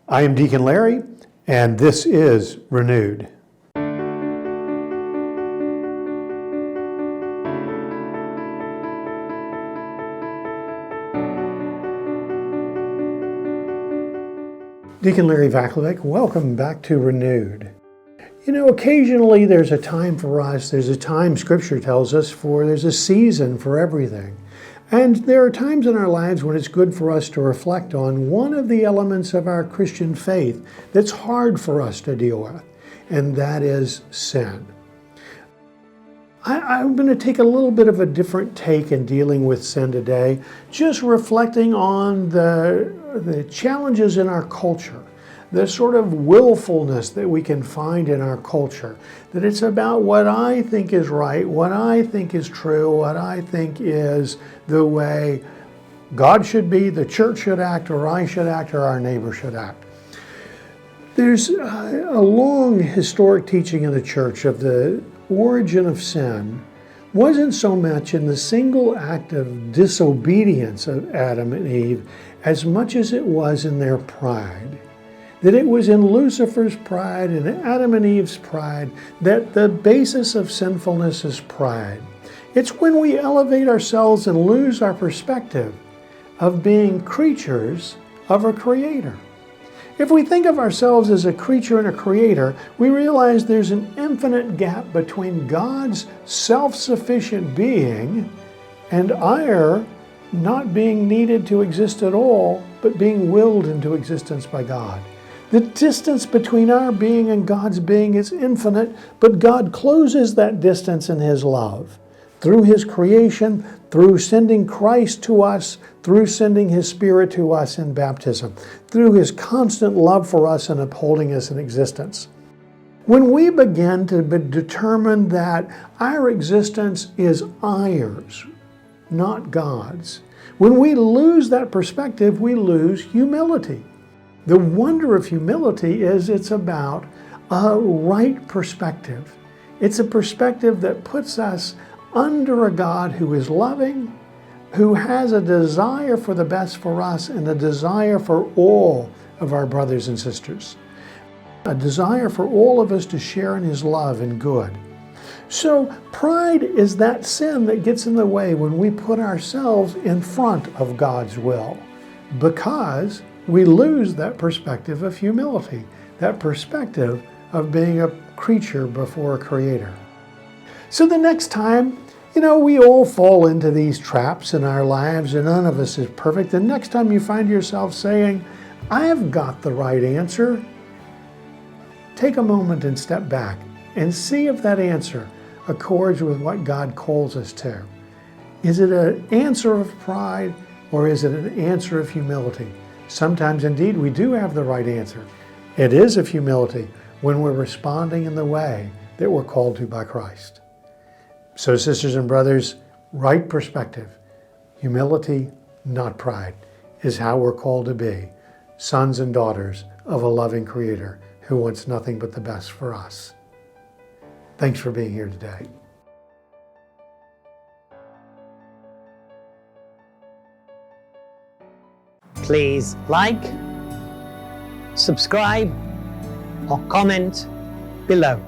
I am Deacon Larry, and this is Renewed. Deacon Larry Vaclavik, welcome back to Renewed. You know, occasionally there's a time for us, there's a time Scripture tells us there's a season for everything. And there are times in our lives when it's good for us to reflect on one of the elements of our Christian faith that's hard for us to deal with, and that is sin. I'm going to take a little bit of a different take in dealing with sin today, just reflecting on the challenges in our culture, the sort of willfulness that we can find in our culture, that it's about what I think is right, what I think is true, what I think is the way God should be, the church should act, or I should act, or our neighbor should act. There's a long historic teaching in the church of the origin of sin wasn't so much in the single act of disobedience of Adam and Eve as much as it was in their pride. That it was in Lucifer's pride and Adam and Eve's pride that the basis of sinfulness is pride. It's when we elevate ourselves and lose our perspective of being creatures of a creator. If we think of ourselves as a creature and a creator, we realize there's an infinite gap between God's self-sufficient being and our not being needed to exist at all, but being willed into existence by God. The distance between our being and God's being is infinite, but God closes that distance in His love. Through His creation, through sending Christ to us, through sending His Spirit to us in baptism, through His constant love for us and upholding us in existence. When we begin to determine that our existence is ours, not God's, when we lose that perspective, we lose humility. The wonder of humility is it's about a right perspective. It's a perspective that puts us under a God who is loving, who has a desire for the best for us and a desire for all of our brothers and sisters. A desire for all of us to share in His love and good. So pride is that sin that gets in the way when we put ourselves in front of God's will, because we lose that perspective of humility, that perspective of being a creature before a creator. So the next time, we all fall into these traps in our lives and none of us is perfect. The next time you find yourself saying, I have got the right answer, take a moment and step back and see if that answer accords with what God calls us to. Is it an answer of pride or is it an answer of humility? Sometimes indeed we do have the right answer. It is of humility when we're responding in the way that we're called to by Christ. So sisters and brothers, right perspective, humility, not pride, is how we're called to be, sons and daughters of a loving Creator who wants nothing but the best for us. Thanks for being here today. Please like, subscribe, or comment below.